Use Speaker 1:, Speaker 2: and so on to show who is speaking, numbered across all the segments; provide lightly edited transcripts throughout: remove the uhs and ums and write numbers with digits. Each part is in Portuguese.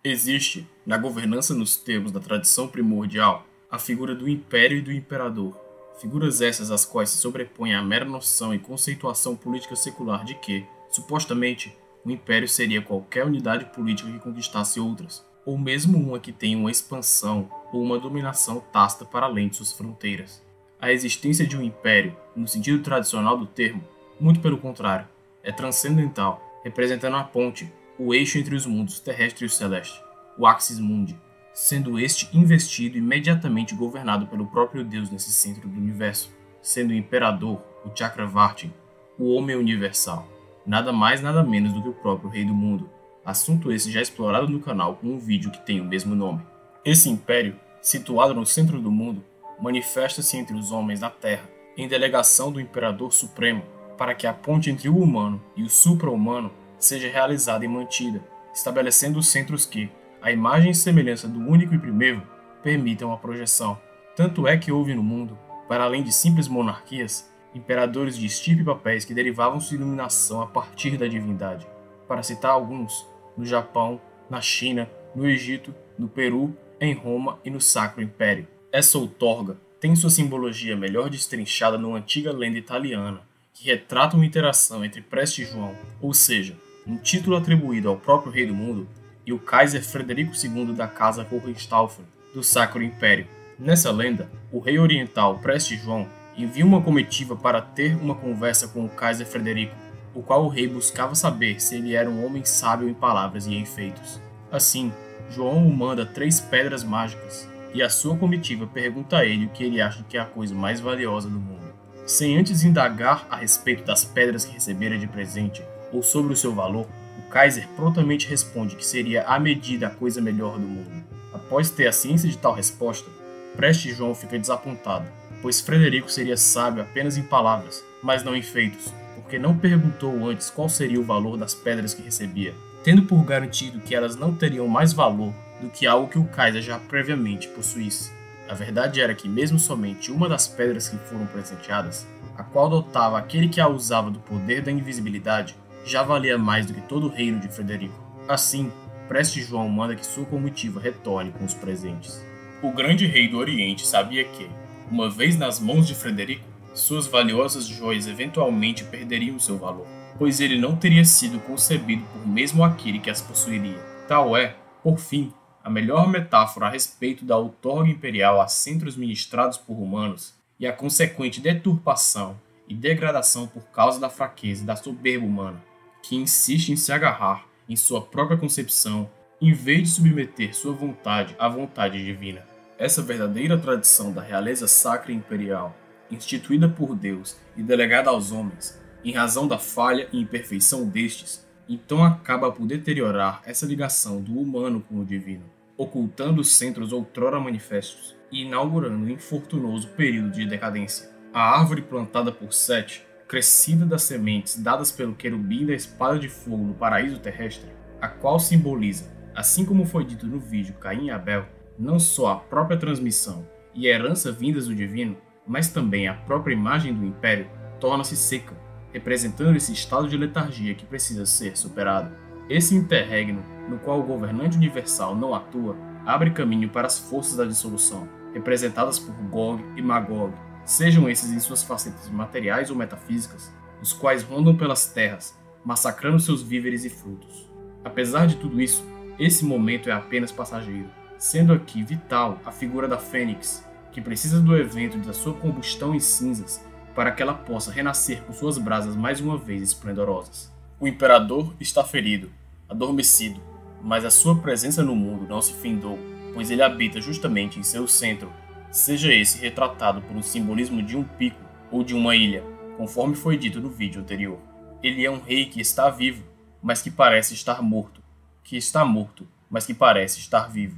Speaker 1: Existe, na governança nos termos da tradição primordial, a figura do império e do imperador. Figuras essas às quais se sobrepõe a mera noção e conceituação política secular de que, supostamente, o império seria qualquer unidade política que conquistasse outras, ou mesmo uma que tenha uma expansão ou uma dominação tácita para além de suas fronteiras. A existência de um império, no sentido tradicional do termo, muito pelo contrário, é transcendental, representando a ponte, o eixo entre os mundos terrestre e o celeste, o Axis Mundi, sendo este investido imediatamente governado pelo próprio Deus nesse centro do universo, sendo o imperador, o Chakravartin, o homem universal, nada mais nada menos do que o próprio rei do mundo, assunto esse já explorado no canal com um vídeo que tem o mesmo nome. Esse império, situado no centro do mundo, manifesta-se entre os homens na Terra, em delegação do Imperador Supremo, para que a ponte entre o humano e o supra-humano seja realizada e mantida, estabelecendo os centros que, à imagem e semelhança do único e primeiro, permitam a projeção. Tanto é que houve no mundo, para além de simples monarquias, imperadores de estirpe e papéis que derivavam sua iluminação a partir da divindade. Para citar alguns, no Japão, na China, no Egito, no Peru, em Roma e no Sacro Império. Essa outorga tem sua simbologia melhor destrinchada numa antiga lenda italiana, que retrata uma interação entre Preste João, ou seja, um título atribuído ao próprio rei do mundo, e o Kaiser Frederico II da Casa Hohenstaufen, do Sacro Império. Nessa lenda, o rei oriental Preste João envia uma comitiva para ter uma conversa com o Kaiser Frederico, o qual o rei buscava saber se ele era um homem sábio em palavras e em feitos. Assim, João o manda 3 pedras mágicas, e a sua comitiva pergunta a ele o que ele acha que é a coisa mais valiosa do mundo. Sem antes indagar a respeito das pedras que recebera de presente, ou sobre o seu valor, o Kaiser prontamente responde que seria à medida a coisa melhor do mundo. Após ter a ciência de tal resposta, Preste João fica desapontado, pois Frederico seria sábio apenas em palavras, mas não em feitos, porque não perguntou antes qual seria o valor das pedras que recebia, tendo por garantido que elas não teriam mais valor do que algo que o Kaiser já previamente possuísse. A verdade era que mesmo somente uma das pedras que foram presenteadas, a qual dotava aquele que a usava do poder da invisibilidade, já valia mais do que todo o reino de Frederico. Assim, Preste João manda que sua comitiva retorne com os presentes. O grande rei do Oriente sabia que, uma vez nas mãos de Frederico, suas valiosas joias eventualmente perderiam seu valor, pois ele não teria sido concebido por mesmo aquele que as possuiria. Tal é, por fim, a melhor metáfora a respeito da outorga imperial a centros ministrados por humanos e a consequente deturpação e degradação por causa da fraqueza e da soberba humana, que insiste em se agarrar em sua própria concepção em vez de submeter sua vontade à vontade divina. Essa verdadeira tradição da realeza sacra e imperial, instituída por Deus e delegada aos homens, em razão da falha e imperfeição destes, então acaba por deteriorar essa ligação do humano com o divino, ocultando os centros outrora manifestos e inaugurando um infortunoso período de decadência. A árvore plantada por Sete, crescida das sementes dadas pelo querubim da espada de fogo no paraíso terrestre, a qual simboliza, assim como foi dito no vídeo Caim e Abel, não só a própria transmissão e herança vindas do divino, mas também a própria imagem do império, torna-se seca, representando esse estado de letargia que precisa ser superado. Esse interregno, no qual o governante universal não atua, abre caminho para as forças da dissolução, representadas por Gog e Magog, sejam esses em suas facetas materiais ou metafísicas, os quais rondam pelas terras, massacrando seus víveres e frutos. Apesar de tudo isso, esse momento é apenas passageiro, sendo aqui vital a figura da Fênix, que precisa do evento da sua combustão em cinzas para que ela possa renascer com suas brasas mais uma vez esplendorosas. O imperador está ferido, adormecido, mas a sua presença no mundo não se findou, pois ele habita justamente em seu centro, seja esse retratado por um simbolismo de um pico ou de uma ilha, conforme foi dito no vídeo anterior. Ele é um rei que está vivo, mas que parece estar morto, que está morto, mas que parece estar vivo.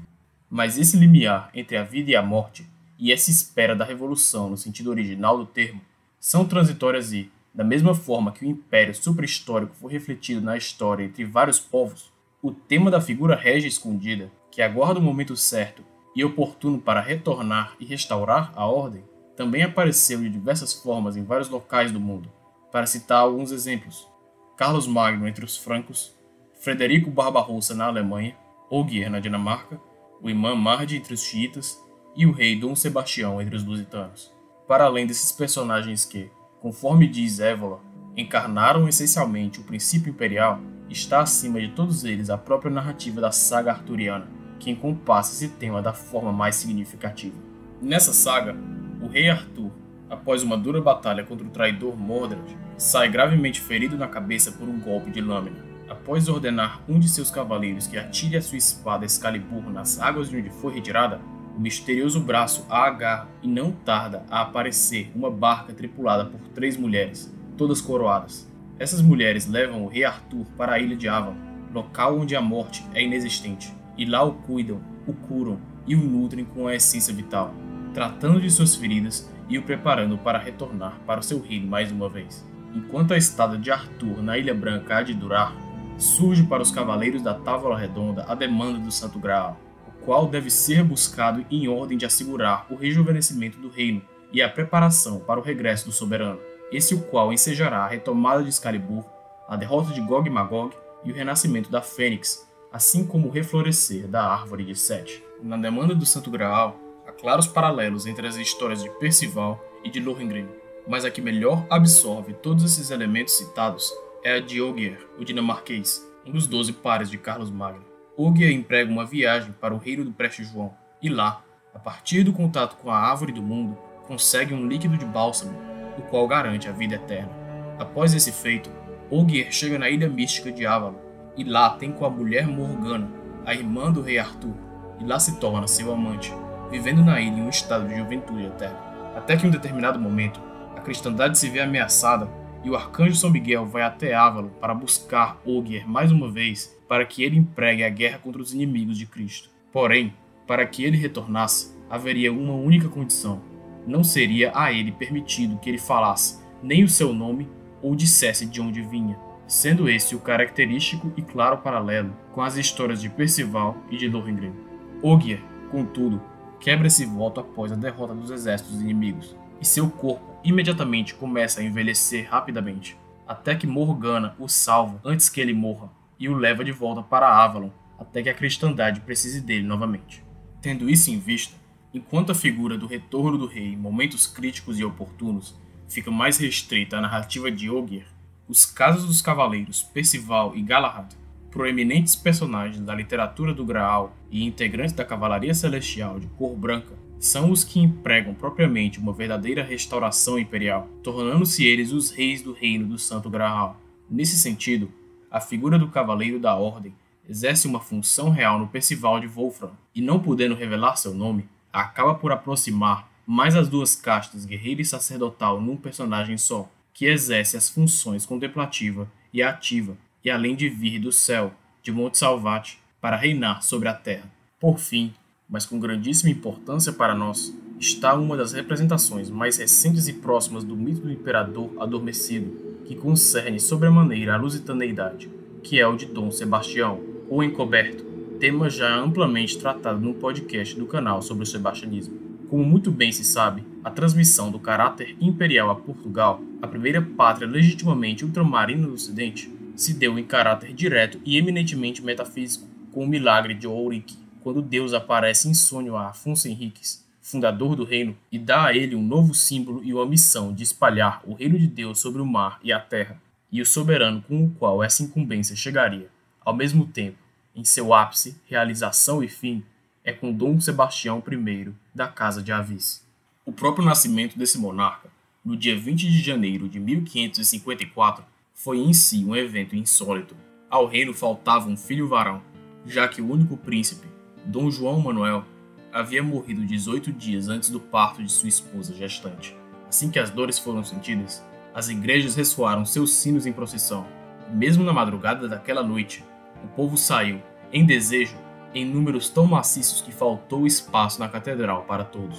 Speaker 1: Mas esse limiar entre a vida e a morte, e essa espera da revolução no sentido original do termo, são transitórias e, da mesma forma que o império supra-histórico foi refletido na história entre vários povos, o tema da figura régia escondida, que aguarda o momento certo e oportuno para retornar e restaurar a ordem, também apareceu de diversas formas em vários locais do mundo. Para citar alguns exemplos, Carlos Magno entre os francos, Frederico Barbarossa na Alemanha, Ogier na Dinamarca, o imã Mahdi entre os xiitas e o rei Dom Sebastião entre os lusitanos. Para além desses personagens que, conforme diz Evola, encarnaram essencialmente o princípio imperial, está acima de todos eles a própria narrativa da saga arturiana, que encompassa esse tema da forma mais significativa. Nessa saga, o rei Arthur, após uma dura batalha contra o traidor Mordred, sai gravemente ferido na cabeça por um golpe de lâmina. Após ordenar um de seus cavaleiros que atire a sua espada Excalibur nas águas de onde foi retirada, o misterioso braço a agarra e não tarda a aparecer uma barca tripulada por 3 mulheres, todas coroadas. Essas mulheres levam o rei Arthur para a ilha de Avalon, local onde a morte é inexistente, e lá o cuidam, o curam e o nutrem com a essência vital, tratando de suas feridas e o preparando para retornar para o seu reino mais uma vez. Enquanto a estada de Arthur na Ilha Branca há de durar, surge para os cavaleiros da Távola Redonda a demanda do Santo Graal, o qual deve ser buscado em ordem de assegurar o rejuvenescimento do reino e a preparação para o regresso do soberano, esse o qual ensejará a retomada de Excalibur, a derrota de Gog e Magog e o renascimento da Fênix, assim como o reflorescer da Árvore de Sete. Na demanda do Santo Graal, há claros paralelos entre as histórias de Percival e de Lohengrin, mas a que melhor absorve todos esses elementos citados é a de Ogier, o dinamarquês, um dos 12 pares de Carlos Magno. Ogier emprega uma viagem para o reino do Preste João, e lá, a partir do contato com a Árvore do Mundo, consegue um líquido de bálsamo, o qual garante a vida eterna. Após esse feito, Ogier chega na Ilha Mística de Avalon, e lá tem com a mulher Morgana, a irmã do rei Arthur, e lá se torna seu amante, vivendo na ilha em um estado de juventude eterna. Até que em um determinado momento, a cristandade se vê ameaçada e o arcanjo São Miguel vai até Avalon para buscar Ogier mais uma vez para que ele empregue a guerra contra os inimigos de Cristo. Porém, para que ele retornasse, haveria uma única condição. Não seria a ele permitido que ele falasse nem o seu nome ou dissesse de onde vinha, sendo esse o característico e claro paralelo com as histórias de Percival e de Lohengrin. Ogier, contudo, quebra esse voto após a derrota dos exércitos inimigos, e seu corpo imediatamente começa a envelhecer rapidamente, até que Morgana o salva antes que ele morra e o leva de volta para Avalon, até que a cristandade precise dele novamente. Tendo isso em vista, enquanto a figura do retorno do rei em momentos críticos e oportunos fica mais restrita à narrativa de Ogier, os casos dos cavaleiros Percival e Galahad, proeminentes personagens da literatura do Graal e integrantes da Cavalaria Celestial de cor branca, são os que empregam propriamente uma verdadeira restauração imperial, tornando-se eles os reis do reino do Santo Graal. Nesse sentido, a figura do Cavaleiro da Ordem exerce uma função real no Percival de Wolfram, e não podendo revelar seu nome, acaba por aproximar mais as duas castas guerreira e sacerdotal num personagem só, que exerce as funções contemplativa e ativa, e além de vir do céu, de Monte Salvate, para reinar sobre a terra. Por fim, mas com grandíssima importância para nós, está uma das representações mais recentes e próximas do mito do imperador adormecido, que concerne sobremaneira a lusitaneidade, que é o de Dom Sebastião, ou encoberto, tema já amplamente tratado no podcast do canal sobre o sebastianismo. Como muito bem se sabe, a transmissão do caráter imperial a Portugal, a primeira pátria legitimamente ultramarina do Ocidente, se deu em caráter direto e eminentemente metafísico, com o milagre de Ourique, quando Deus aparece em sonho a Afonso Henriques, fundador do reino, e dá a ele um novo símbolo e uma missão de espalhar o reino de Deus sobre o mar e a terra, e o soberano com o qual essa incumbência chegaria, ao mesmo tempo, em seu ápice, realização e fim, é com Dom Sebastião I da Casa de Avis. O próprio nascimento desse monarca, no dia 20 de janeiro de 1554, foi em si um evento insólito. Ao reino faltava um filho varão, já que o único príncipe, Dom João Manuel, havia morrido 18 dias antes do parto de sua esposa gestante. Assim que as dores foram sentidas, as igrejas ressoaram seus sinos em procissão. Mesmo na madrugada daquela noite, o povo saiu, em desejo, em números tão maciços que faltou espaço na catedral para todos.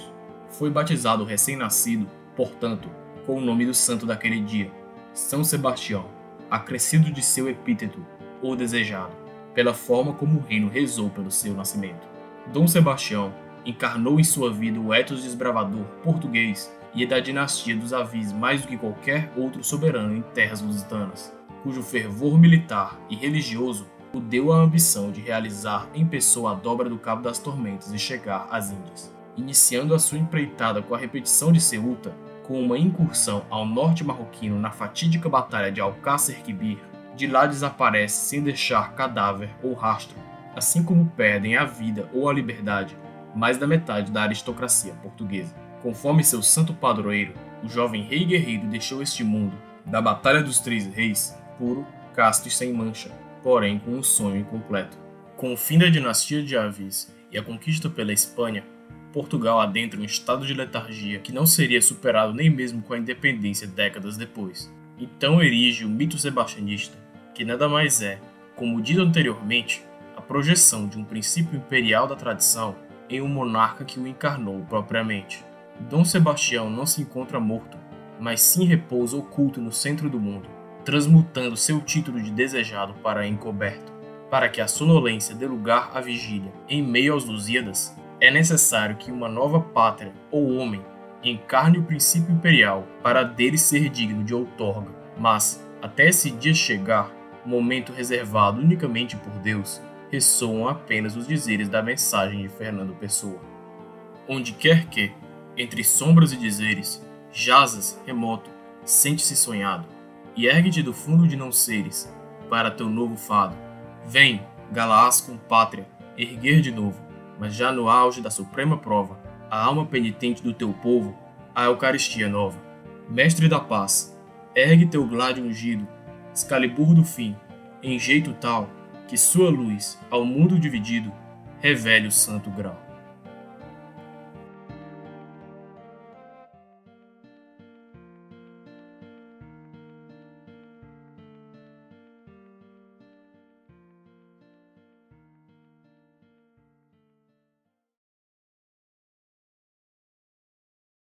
Speaker 1: Foi batizado o recém-nascido, portanto, com o nome do santo daquele dia, São Sebastião, acrescido de seu epíteto, ou desejado, pela forma como o reino rezou pelo seu nascimento. Dom Sebastião encarnou em sua vida o ethos desbravador português e é da dinastia dos Avis mais do que qualquer outro soberano em terras lusitanas, cujo fervor militar e religioso o deu a ambição de realizar em pessoa a dobra do Cabo das Tormentas e chegar às Índias, iniciando a sua empreitada com a repetição de Ceuta, com uma incursão ao norte marroquino na fatídica Batalha de Alcácer Quibir. De lá desaparece sem deixar cadáver ou rastro, assim como perdem a vida ou a liberdade mais da metade da aristocracia portuguesa. Conforme seu santo padroeiro, o jovem rei guerreiro deixou este mundo, da Batalha dos Três Reis, puro, casto e sem mancha, porém com um sonho incompleto. Com o fim da dinastia de Avis e a conquista pela Espanha, Portugal adentra um estado de letargia que não seria superado nem mesmo com a independência décadas depois. Então erige o mito sebastianista, que nada mais é, como dito anteriormente, a projeção de um princípio imperial da tradição em um monarca que o encarnou propriamente. Dom Sebastião não se encontra morto, mas sim repousa oculto no centro do mundo, transmutando seu título de desejado para encoberto. Para que a sonolência dê lugar à vigília em meio aos Lusíadas, é necessário que uma nova pátria ou homem encarne o princípio imperial para dele ser digno de outorga. Mas, até esse dia chegar, momento reservado unicamente por Deus, ressoam apenas os dizeres da mensagem de Fernando Pessoa. Onde quer que, entre sombras e dizeres, jazas, remoto, sente-se sonhado, e ergue-te do fundo de não seres, para teu novo fado. Vem, Galaás com pátria, erguer de novo, mas já no auge da suprema prova, a alma penitente do teu povo, a Eucaristia nova. Mestre da paz, ergue teu gládio ungido, Excalibur do fim, em jeito tal, que sua luz, ao mundo dividido, revele o santo grau.